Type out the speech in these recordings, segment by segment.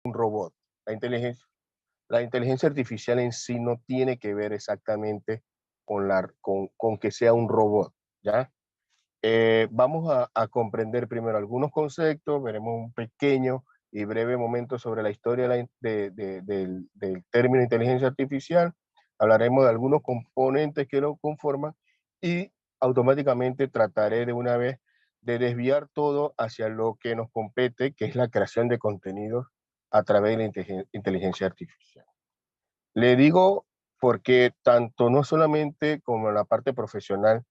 un robot. La inteligencia, la inteligencia artificial en sí no tiene que ver exactamente con que sea un robot, ¿ya? Vamos a comprender primero algunos conceptos, veremos un pequeño y breve momento sobre la historia del término inteligencia artificial, hablaremos de algunos componentes que lo conforman y automáticamente trataré de una vez de desviar todo hacia lo que nos compete, que es la creación de contenidos a través de la inteligencia artificial. Le digo porque tanto no solamente como en la parte profesional,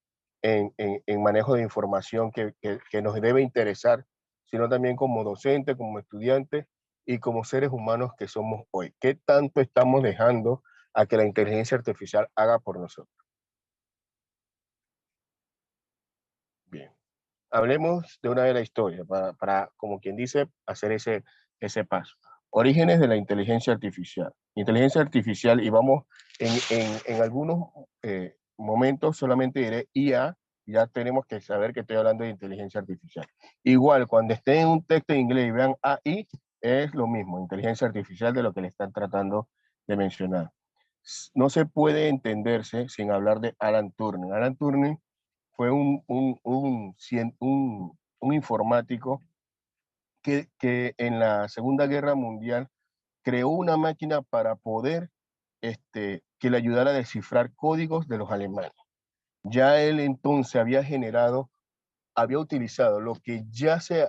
en manejo de información que nos debe interesar, sino también como docente, como estudiante y como seres humanos que somos hoy. ¿Qué tanto estamos dejando a que la inteligencia artificial haga por nosotros? Bien, hablemos de una de la historia como quien dice, hacer ese paso. Orígenes de la inteligencia artificial. Inteligencia artificial, y vamos en algunos momentos solamente diré IA, ya tenemos que saber que estoy hablando de inteligencia artificial. Igual, cuando esté en un texto en inglés y vean AI, es lo mismo, inteligencia artificial de lo que le están tratando de mencionar. No se puede entenderse sin hablar de Alan Turing. Alan Turing fue un informático que en la Segunda Guerra Mundial creó una máquina para poder que le ayudara a descifrar códigos de los alemanes. Ya él entonces había utilizado lo que ya se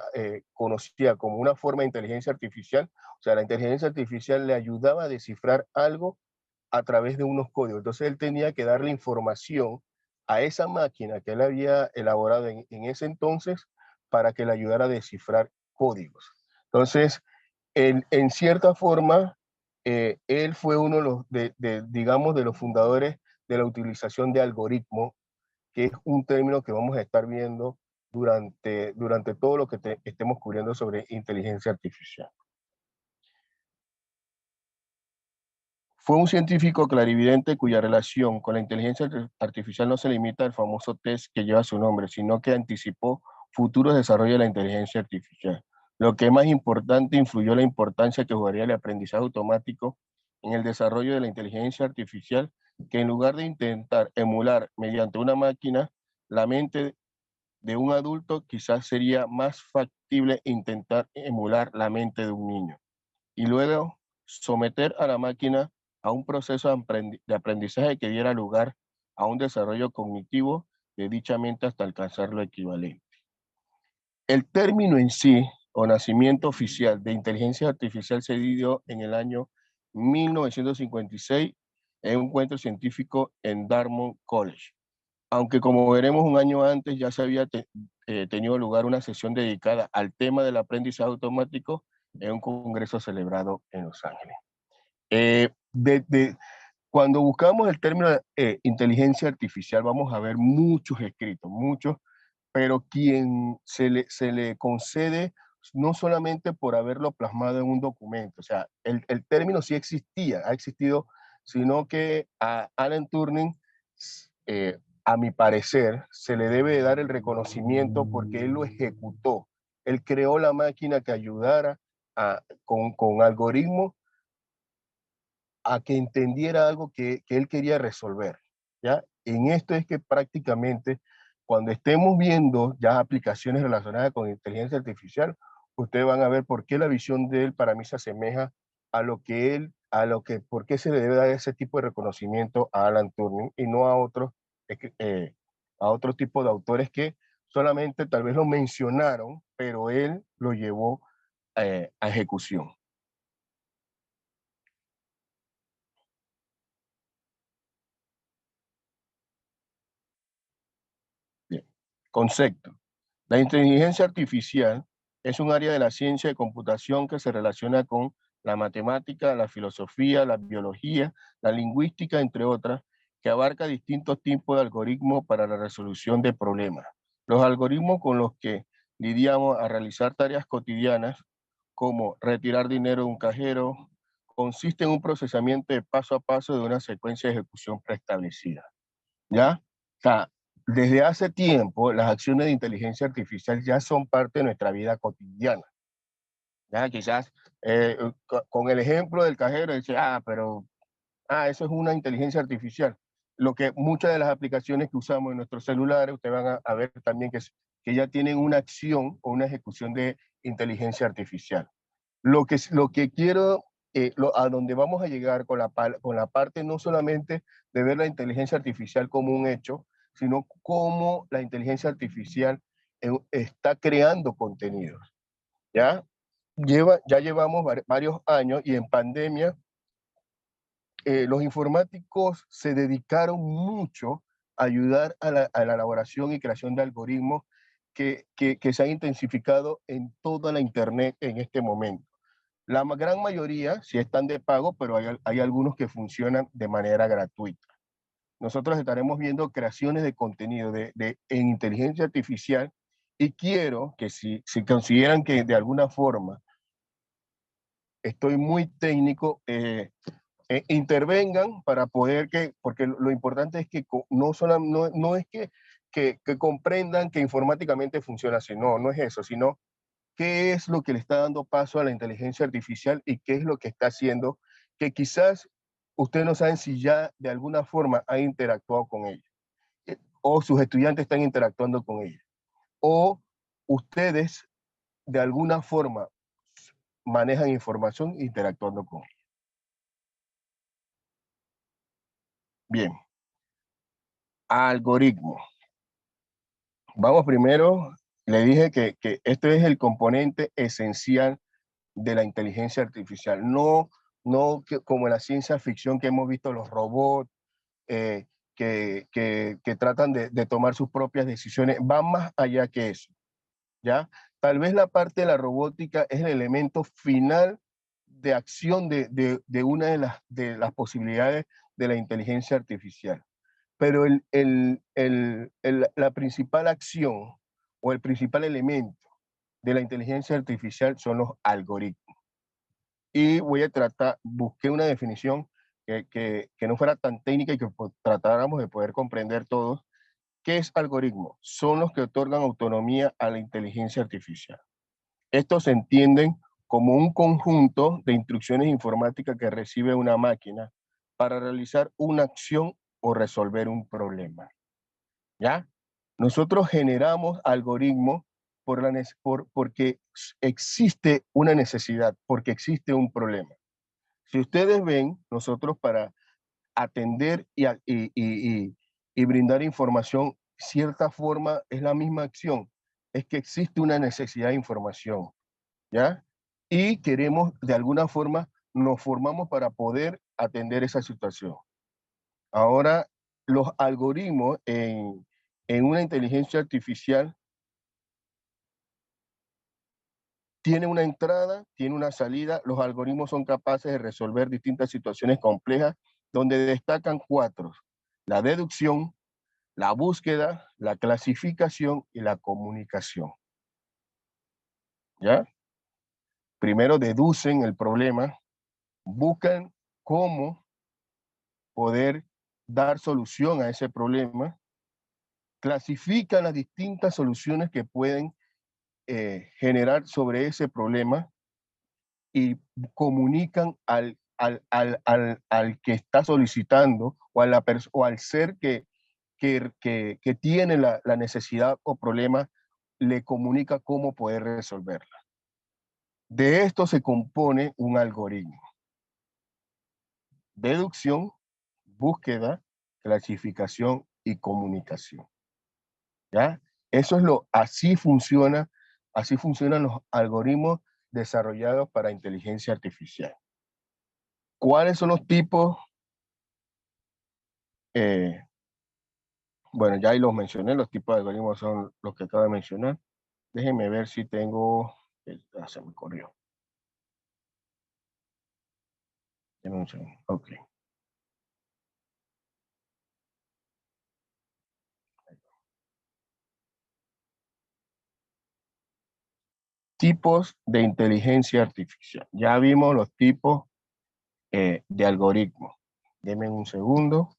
conocía como una forma de inteligencia artificial, o sea, la inteligencia artificial le ayudaba a descifrar algo a través de unos códigos. Entonces él tenía que darle información a esa máquina que él había elaborado en ese entonces para que le ayudara a descifrar códigos. Entonces, en cierta forma, él fue uno digamos, de los fundadores de la utilización de algoritmos, que es un término que vamos a estar viendo durante todo lo que estemos cubriendo sobre inteligencia artificial. Fue un científico clarividente cuya relación con la inteligencia artificial no se limita al famoso test que lleva su nombre, sino que anticipó futuros desarrollos de la inteligencia artificial. Lo que es más importante, influyó la importancia que jugaría el aprendizaje automático en el desarrollo de la inteligencia artificial, que en lugar de intentar emular mediante una máquina la mente de un adulto, quizás sería más factible intentar emular la mente de un niño y luego someter a la máquina a un proceso de aprendizaje que diera lugar a un desarrollo cognitivo de dicha mente hasta alcanzar lo equivalente. El término en sí, o nacimiento oficial de inteligencia artificial, se dio en el año 1956 en un encuentro científico en Dartmouth College. Aunque como veremos un año antes ya se había tenido lugar una sesión dedicada al tema del aprendizaje automático en un congreso celebrado en Los Ángeles. Eh, de, de, Cuando buscamos el término inteligencia artificial vamos a ver muchos escritos, muchos, pero quien se le concede no solamente por haberlo plasmado en un documento, o sea, el término sí existía, ha existido, sino que a Alan Turing, a mi parecer, se le debe dar el reconocimiento porque él lo ejecutó. Él creó la máquina que ayudara con algoritmos a que entendiera algo que él quería resolver. ¿Ya? En esto es que prácticamente cuando estemos viendo ya aplicaciones relacionadas con inteligencia artificial, ustedes van a ver por qué la visión de él para mí se asemeja a lo que por qué se le debe dar ese tipo de reconocimiento a Alan Turing y no a otro tipo de autores que solamente tal vez lo mencionaron, pero él lo llevó a ejecución. Bien. Concepto. La inteligencia artificial es un área de la ciencia de computación que se relaciona con la matemática, la filosofía, la biología, la lingüística, entre otras, que abarca distintos tipos de algoritmos para la resolución de problemas. Los algoritmos con los que lidiamos a realizar tareas cotidianas, como retirar dinero de un cajero, consiste en un procesamiento de paso a paso de una secuencia de ejecución preestablecida. ¿Ya? O sea, desde hace tiempo las acciones de inteligencia artificial ya son parte de nuestra vida cotidiana. Ya, quizás con el ejemplo del cajero, dice, pero eso es una inteligencia artificial. Lo que muchas de las aplicaciones que usamos en nuestros celulares, ustedes van a ver también que ya tienen una acción o una ejecución de inteligencia artificial. Lo que quiero, a donde vamos a llegar con la parte no solamente de ver la inteligencia artificial como un hecho, sino cómo la inteligencia artificial está creando contenidos. ¿Ya? Ya llevamos varios años y en pandemia los informáticos se dedicaron mucho a ayudar a la elaboración y creación de algoritmos que se han intensificado en toda la Internet en este momento. La gran mayoría sí están de pago, pero hay algunos que funcionan de manera gratuita. Nosotros estaremos viendo creaciones de contenido en inteligencia artificial y quiero que si consideran que de alguna forma estoy muy técnico, intervengan para poder porque lo importante es que no es que comprendan que informáticamente funciona así, no es eso, sino qué es lo que le está dando paso a la inteligencia artificial y qué es lo que está haciendo, que quizás ustedes no saben si ya de alguna forma han interactuado con ella, o sus estudiantes están interactuando con ella, o ustedes de alguna forma manejan información interactuando con ella. Bien, algoritmo. Vamos primero, le dije que este es el componente esencial de la inteligencia artificial, no como en la ciencia ficción que hemos visto los robots eh, que tratan de tomar sus propias decisiones, van más allá que eso, ¿ya? Tal vez la parte de la robótica es el elemento final de acción de una de las posibilidades de la inteligencia artificial. Pero la principal acción o el principal elemento de la inteligencia artificial son los algoritmos. Y busqué una definición que no fuera tan técnica y que tratáramos de poder comprender todos. ¿Qué es algoritmo? Son los que otorgan autonomía a la inteligencia artificial. Estos se entienden como un conjunto de instrucciones informáticas que recibe una máquina para realizar una acción o resolver un problema. ¿Ya? Nosotros generamos algoritmos porque existe una necesidad, porque existe un problema. Si ustedes ven, nosotros para atender y brindar información, cierta forma es la misma acción, es que existe una necesidad de información, ¿ya? Y queremos, de alguna forma, nos formamos para poder atender esa situación. Ahora, los algoritmos en una inteligencia artificial tiene una entrada, tiene una salida. Los algoritmos son capaces de resolver distintas situaciones complejas, donde destacan cuatro: la deducción, la búsqueda, la clasificación y la comunicación. ¿Ya? Primero deducen el problema, buscan cómo poder dar solución a ese problema, clasifican las distintas soluciones que pueden generar sobre ese problema y comunican al que está solicitando o al ser que tiene la necesidad o problema, le comunica cómo poder resolverla. De esto se compone un algoritmo: deducción, búsqueda, clasificación y comunicación. ¿Ya? Así funcionan los algoritmos desarrollados para inteligencia artificial. ¿Cuáles son los tipos? Eh, bueno, ya ahí los mencioné, los tipos de algoritmos son los que acabo de mencionar. Déjenme ver si tengo, se me corrió. Denme un segundo. Ok. Tipos de inteligencia artificial. Ya vimos los tipos de algoritmos. Denme un segundo.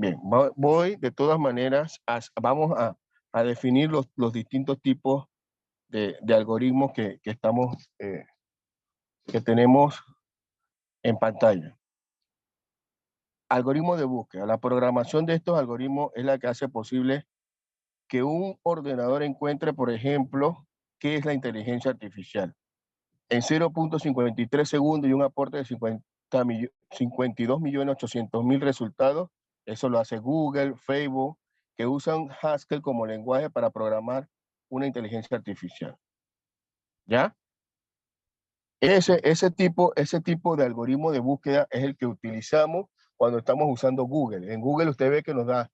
Bien, voy de todas maneras, vamos a definir los distintos tipos de algoritmos que que tenemos en pantalla. Algoritmo de búsqueda. La programación de estos algoritmos es la que hace posible que un ordenador encuentre, por ejemplo, qué es la inteligencia artificial. En 0.53 segundos y un aporte de 52.800.000 resultados. Eso lo hace Google, Facebook, que usan Haskell como lenguaje para programar una inteligencia artificial. ¿Ya? Ese tipo de algoritmo de búsqueda es el que utilizamos cuando estamos usando Google. En Google usted ve que nos da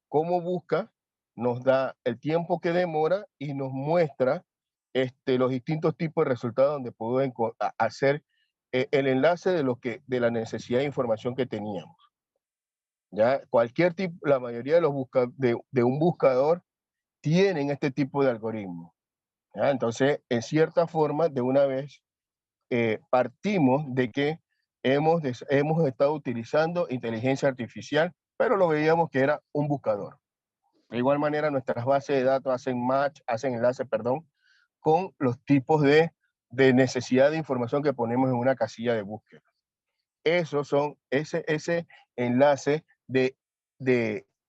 cómo busca, nos da el tiempo que demora y nos muestra los distintos tipos de resultados donde puedo hacer el enlace de la necesidad de información que teníamos. ¿Ya? Cualquier tipo, la mayoría de los de un buscador tienen este tipo de algoritmo. ¿Ya? Entonces, en cierta forma, de una vez partimos de que hemos estado utilizando inteligencia artificial, pero lo veíamos que era un buscador. De igual manera, nuestras bases de datos hacen enlace, perdón, con los tipos de necesidad de información que ponemos en una casilla de búsqueda. Ese enlace de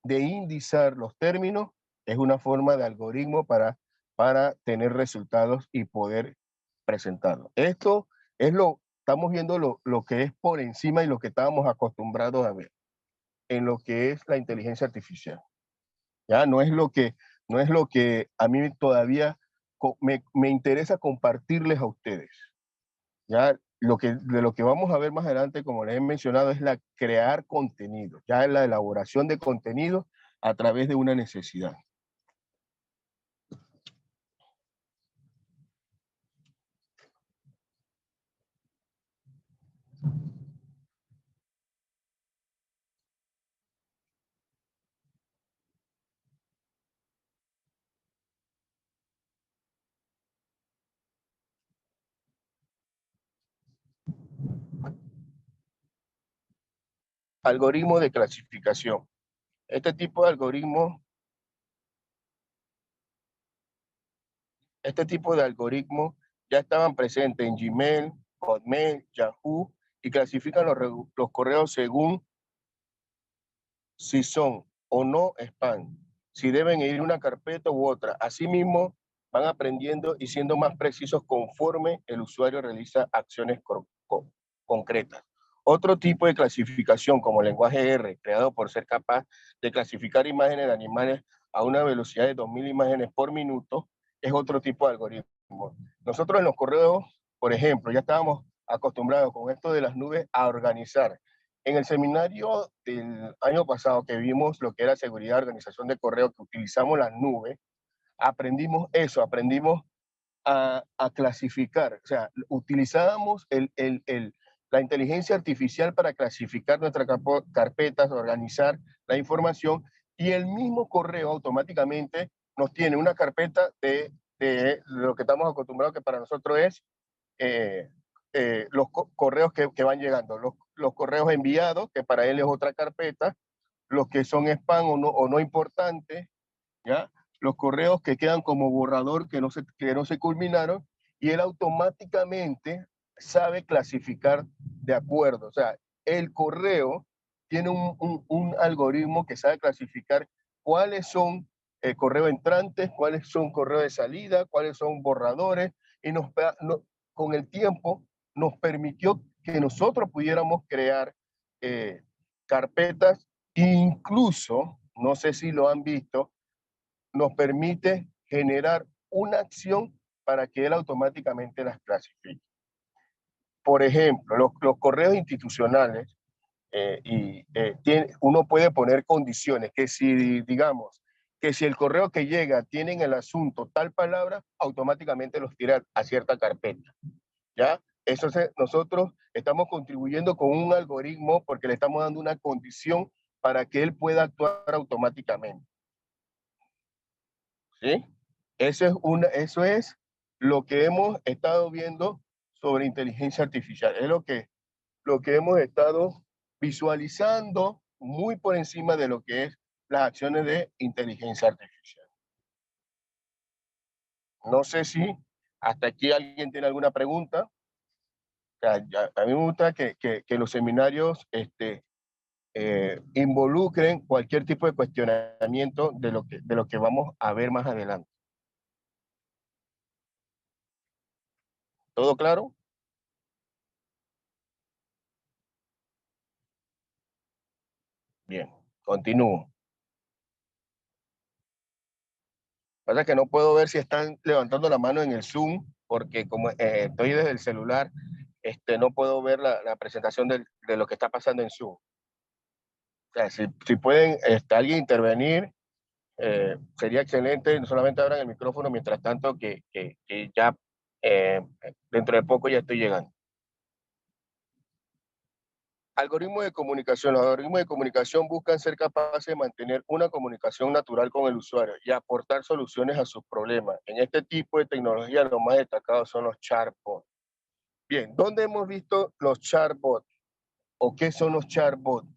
indizar los términos es una forma de algoritmo para tener resultados y poder presentarlo. Esto estamos viendo lo que es por encima y lo que estábamos acostumbrados a ver en lo que es la inteligencia artificial. Ya no es lo que a mí todavía me interesa compartirles a ustedes. Ya de lo que vamos a ver más adelante, como les he mencionado, es la crear contenido, ya es la elaboración de contenido a través de una necesidad. Algoritmo de clasificación. Este tipo de algoritmos ya estaban presentes en Gmail, Hotmail, Yahoo y clasifican los correos según si son o no spam, si deben ir una carpeta u otra. Asimismo, van aprendiendo y siendo más precisos conforme el usuario realiza acciones concretas. Otro tipo de clasificación, como lenguaje R, creado por ser capaz de clasificar imágenes de animales a una velocidad de 2000 imágenes por minuto, es otro tipo de algoritmo. Nosotros en los correos, por ejemplo, ya estábamos acostumbrados con esto de las nubes a organizar. En el seminario del año pasado que vimos lo que era seguridad, organización de correo, que utilizamos las nubes, aprendimos eso, aprendimos a clasificar, o sea, utilizábamos la inteligencia artificial para clasificar nuestras carpetas, organizar la información y el mismo correo automáticamente nos tiene una carpeta de lo que estamos acostumbrados que para nosotros es los correos que van llegando, los correos enviados, que para él es otra carpeta, los que son spam o no importantes, ¿ya? Los correos que quedan como borrador que no se culminaron, y él automáticamente sabe clasificar de acuerdo. O sea, el correo tiene un algoritmo que sabe clasificar cuáles son correos entrantes, cuáles son correos de salida, cuáles son borradores, y con el tiempo nos permitió que nosotros pudiéramos crear carpetas, incluso, no sé si lo han visto, nos permite generar una acción para que él automáticamente las clasifique. Por ejemplo, los correos institucionales, uno puede poner condiciones que si, digamos, que si el correo que llega tiene en el asunto tal palabra, automáticamente los tira a cierta carpeta. ¿Ya? Nosotros estamos contribuyendo con un algoritmo porque le estamos dando una condición para que él pueda actuar automáticamente. ¿Sí? Eso es lo que hemos estado viendo sobre inteligencia artificial. Es lo que hemos estado visualizando muy por encima de lo que es las acciones de inteligencia artificial. No sé si hasta aquí alguien tiene alguna pregunta. O sea, a mí me gusta que los seminarios involucren cualquier tipo de cuestionamiento de lo que vamos a ver más adelante. ¿Todo claro? Bien, continúo. Pasa que no puedo ver si están levantando la mano en el Zoom, porque como estoy desde el celular, no puedo ver la presentación de lo que está pasando en Zoom. O sea, si pueden alguien intervenir, sería excelente. No solamente abran el micrófono, mientras tanto que ya eh, dentro de poco ya estoy llegando. Algoritmos de comunicación. Los algoritmos de comunicación buscan ser capaces de mantener una comunicación natural con el usuario y aportar soluciones a sus problemas. En este tipo de tecnología, los más destacados son los chatbots. Bien, ¿dónde hemos visto los chatbots o qué son los chatbots?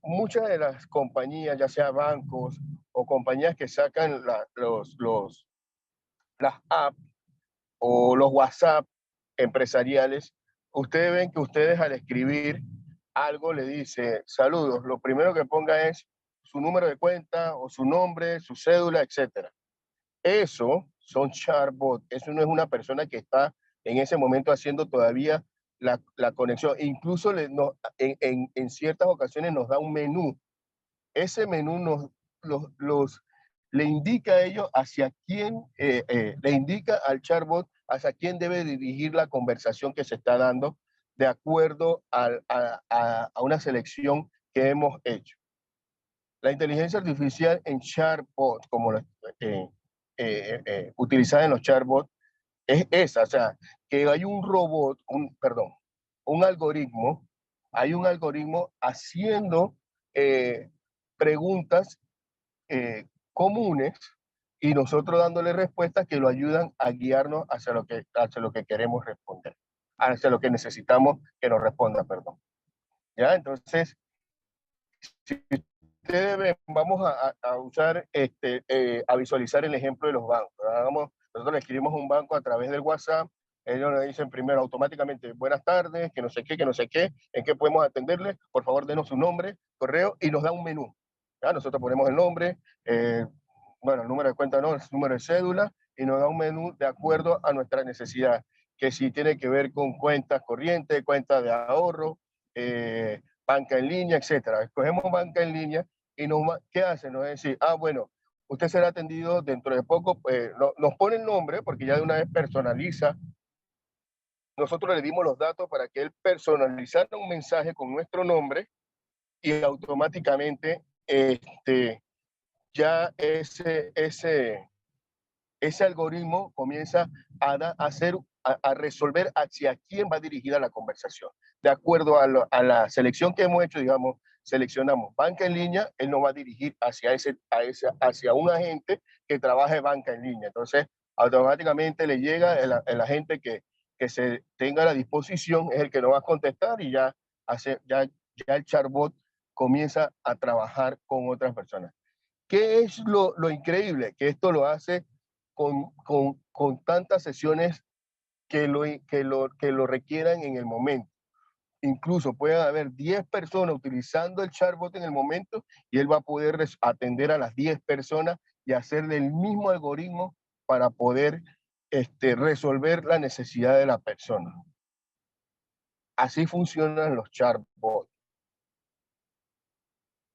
Muchas de las compañías, ya sea bancos o compañías que sacan las apps o los WhatsApp empresariales, ustedes ven que ustedes al escribir algo le dice saludos, lo primero que ponga es su número de cuenta o su nombre, su cédula, etcétera. Eso son chatbots, eso no es una persona que está en ese momento haciendo todavía la conexión. Incluso en ciertas ocasiones nos da un menú. Ese menú le indica a ellos hacia quién, le indica al chatbot hacia quién debe dirigir la conversación que se está dando de acuerdo a una selección que hemos hecho. La inteligencia artificial en chatbot, como utilizada en los chatbots, es esa, o sea, que hay un robot, perdón, un algoritmo, hay un algoritmo haciendo preguntas comunes y nosotros dándole respuestas que lo ayudan a guiarnos hacia lo que queremos responder, hacia lo que necesitamos que nos responda, perdón. ¿Ya? Entonces, si ustedes ven, vamos a usar, a visualizar el ejemplo de los bancos. Nosotros le escribimos a un banco a través del WhatsApp, ellos le dicen primero automáticamente, buenas tardes, que no sé qué, en qué podemos atenderle, por favor denos su nombre, correo, y nos da un menú. ¿Ya? Nosotros ponemos el nombre, bueno, el número de cuenta no, el número de cédula, y nos da un menú de acuerdo a nuestra necesidad, que si tiene que ver con cuentas corrientes, cuentas de ahorro, banca en línea, etcétera. Escogemos banca en línea y ¿qué hace? Nos dice, bueno, usted será atendido dentro de poco, nos pone el nombre porque ya de una vez personaliza. Nosotros le dimos los datos para que él personalizara un mensaje con nuestro nombre y automáticamente ya ese algoritmo comienza a resolver hacia quién va dirigida la conversación. De acuerdo a la selección que hemos hecho, digamos, seleccionamos banca en línea, él nos va a dirigir hacia un agente que trabaje banca en línea. Entonces, automáticamente le llega el agente que se tenga a la disposición, es el que nos va a contestar y ya el chatbot comienza a trabajar con otras personas. ¿Qué es lo increíble? Que esto lo hace con tantas sesiones que lo requieran en el momento. Incluso pueden haber 10 personas utilizando el chatbot en el momento y él va a poder atender a las 10 personas y hacerle el mismo algoritmo para poder resolver la necesidad de la persona. Así funcionan los chatbots.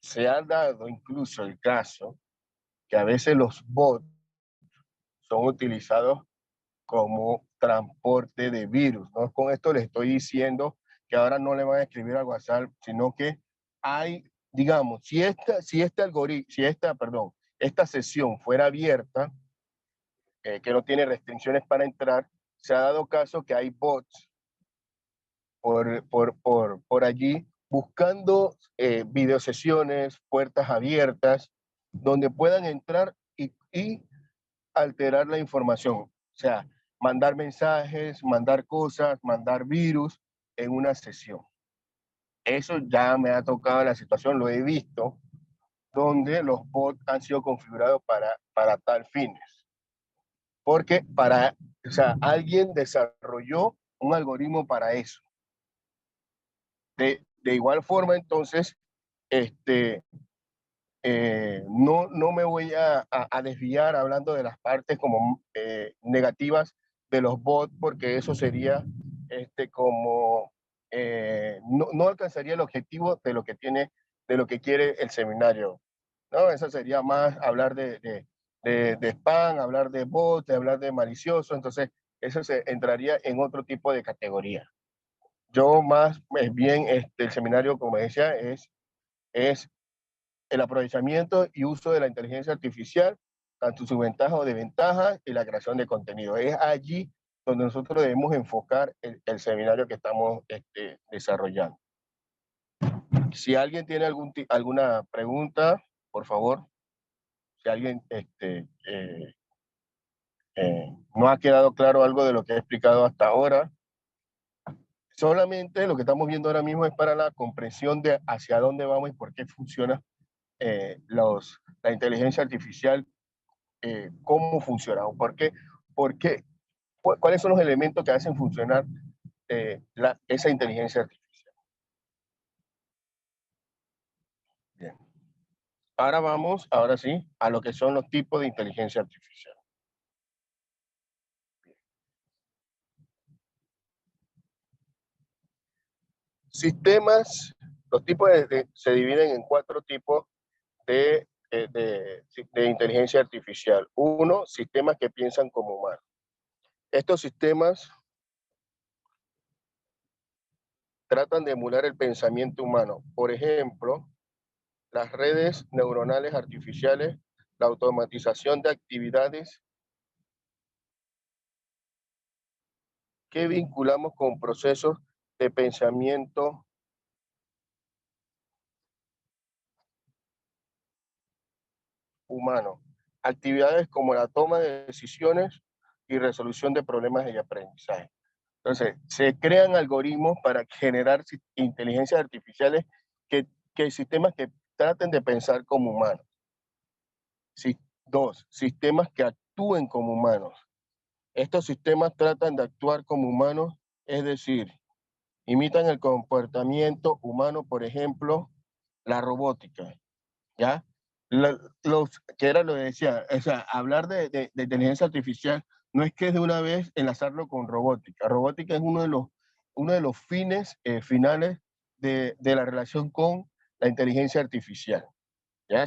Se ha dado incluso el caso que a veces los bots son utilizados como transporte de virus. ¿No? Con esto les estoy diciendo que ahora no le van a escribir al WhatsApp, sino que hay, digamos, esta sesión fuera abierta, que no tiene restricciones para entrar, se ha dado caso que hay bots por allí buscando videosesiones, puertas abiertas, donde puedan entrar y alterar la información. O sea, mandar mensajes, mandar cosas, mandar virus en una sesión. eso ya me ha tocado la situación, lo he visto, donde los bots han sido configurados para tal fines. Porque o sea, alguien desarrolló un algoritmo para eso. De igual forma, entonces, no me voy a desviar hablando de las partes como negativas de los bots, porque eso sería como no alcanzaría el objetivo de lo que tiene, de lo que quiere el seminario. ¿No? Eso sería más hablar de spam, hablar de bots, de hablar de malicioso, entonces eso se entraría en otro tipo de categoría. Yo más bien el seminario, como decía, es el aprovechamiento y uso de la inteligencia artificial, tanto sus ventajas o desventajas, y la creación de contenido. Es allí donde nosotros debemos enfocar el seminario que estamos desarrollando. Si alguien tiene alguna pregunta, por favor, si alguien no ha quedado claro algo de lo que he explicado hasta ahora, solamente lo que estamos viendo ahora mismo es para la comprensión de hacia dónde vamos y por qué funciona la inteligencia artificial, cómo funciona, o por qué, cuáles son los elementos que hacen funcionar esa inteligencia artificial. Bien. Ahora vamos, ahora sí, a lo que son los tipos de inteligencia artificial. Sistemas, los tipos se dividen en 4 tipos de inteligencia artificial. Uno, sistemas que piensan como humanos. Estos sistemas tratan de emular el pensamiento humano. Por ejemplo, las redes neuronales artificiales, la automatización de actividades que vinculamos con procesos de pensamiento humano. Actividades como la toma de decisiones y resolución de problemas de aprendizaje. Entonces, se crean algoritmos para generar inteligencias artificiales que sistemas que traten de pensar como humanos. Dos, sistemas que actúen como humanos. Estos sistemas tratan de actuar como humanos, es decir, imitan el comportamiento humano, por ejemplo, la robótica, ¿ya? Que era lo que decía, o sea, hablar de inteligencia artificial no es que de una vez enlazarlo con robótica. Robótica es uno de los fines finales de la relación con la inteligencia artificial. ¿Ya?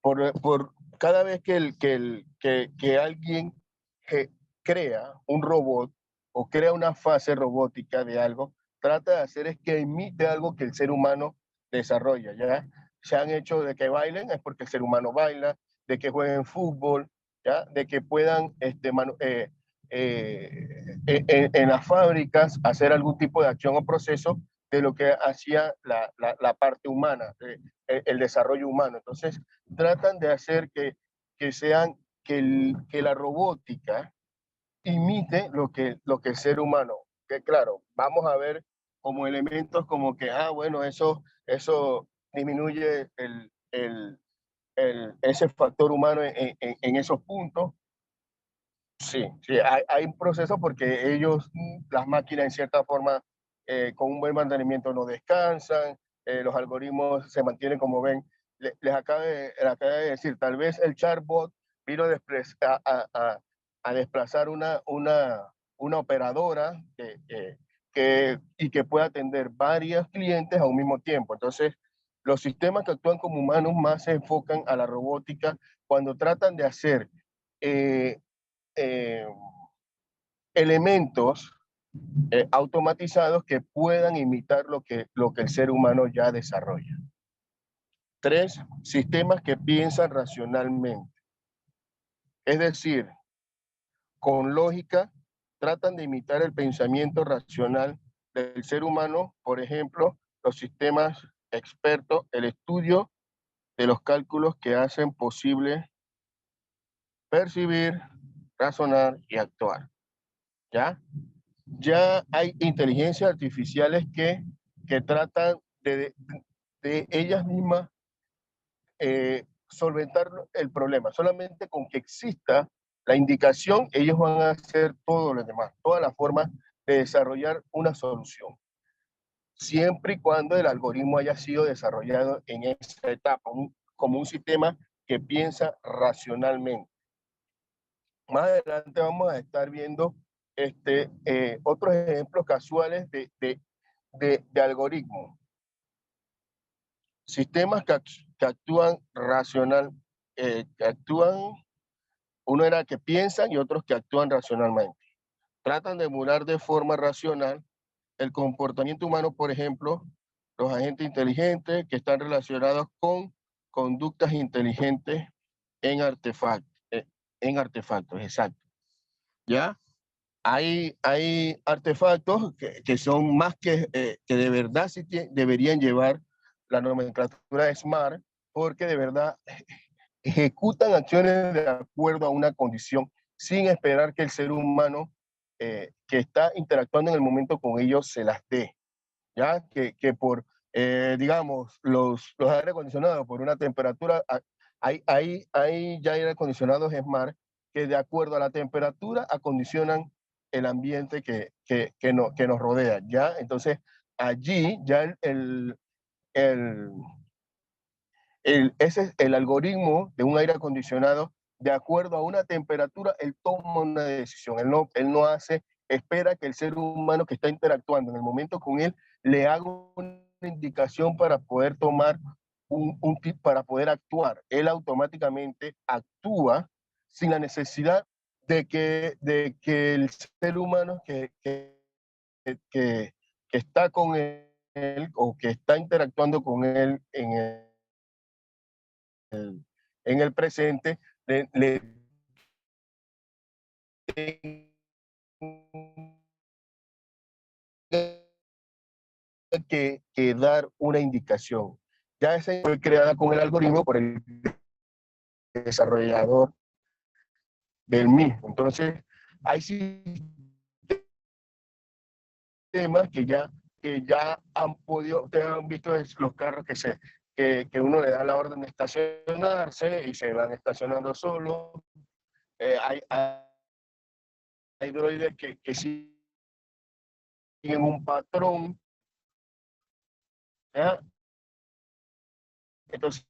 Por cada vez que alguien crea un robot o crea una fase robótica de algo, trata de hacer es que imite algo que el ser humano desarrolla, ¿ya? Se han hecho de que bailen, es porque el ser humano baila, de que jueguen fútbol, ¿ya? De que puedan en las fábricas hacer algún tipo de acción o proceso de lo que hacía la parte humana, el desarrollo humano. Entonces, tratan de hacer que la robótica imite lo que el ser humano. Que claro, vamos a ver como elementos como que, bueno, eso disminuye ese factor humano en esos puntos. Sí, sí, hay un proceso porque ellos, las máquinas en cierta forma, con un buen mantenimiento no descansan, los algoritmos se mantienen como ven. Les acabo de decir, tal vez el chatbot vino a desplazar una operadora y que pueda atender varios clientes a un mismo tiempo. Entonces, los sistemas que actúan como humanos más se enfocan a la robótica cuando tratan de hacer eh, eh, elementos automatizados que puedan imitar lo que el ser humano ya desarrolla. Tres, sistemas que piensan racionalmente. Es decir, con lógica, tratan de imitar el pensamiento racional del ser humano, por ejemplo, los sistemas expertos, el estudio de los cálculos que hacen posible percibir, razonar y actuar. ¿Ya? Ya hay inteligencias artificiales que tratan de, de ellas mismas solventar el problema. Solamente con que exista la indicación, ellos van a hacer todo lo demás, todas las formas de desarrollar una solución, siempre y cuando el algoritmo haya sido desarrollado en esa etapa, como un sistema que piensa racionalmente. Más adelante vamos a estar viendo otros ejemplos casuales de algoritmos. Sistemas que actúan racional, que actúan, uno era que piensan y otros que actúan racionalmente. Tratan de emular de forma racional el comportamiento humano, por ejemplo, los agentes inteligentes que están relacionados con conductas inteligentes en artefactos, exacto. ¿Ya? Hay artefactos que son más que de verdad sí deberían llevar la nomenclatura de SMART, porque de verdad ejecutan acciones de acuerdo a una condición sin esperar que el ser humano que está interactuando en el momento con ellos se las dé. ¿Ya? Que por, digamos, los aire acondicionados, por una temperatura, hay ya aire acondicionados SMART que de acuerdo a la temperatura acondicionan el ambiente que nos rodea, ¿ya? Entonces, allí ya el, ese es el algoritmo de un aire acondicionado, de acuerdo a una temperatura, él toma una decisión, él no hace, espera que el ser humano que está interactuando en el momento con él le haga una indicación para poder tomar para poder actuar. Él automáticamente actúa sin la necesidad de que el ser humano que está con él o que está interactuando con él en el presente, le que dar una indicación. Ya esa fue creada con el algoritmo por el desarrollador del mismo. Entonces, hay sistemas que ya han podido, ustedes han visto los carros que uno le da la orden de estacionarse y se van estacionando solos. Hay droides que siguen un patrón. ¿Ya? Entonces,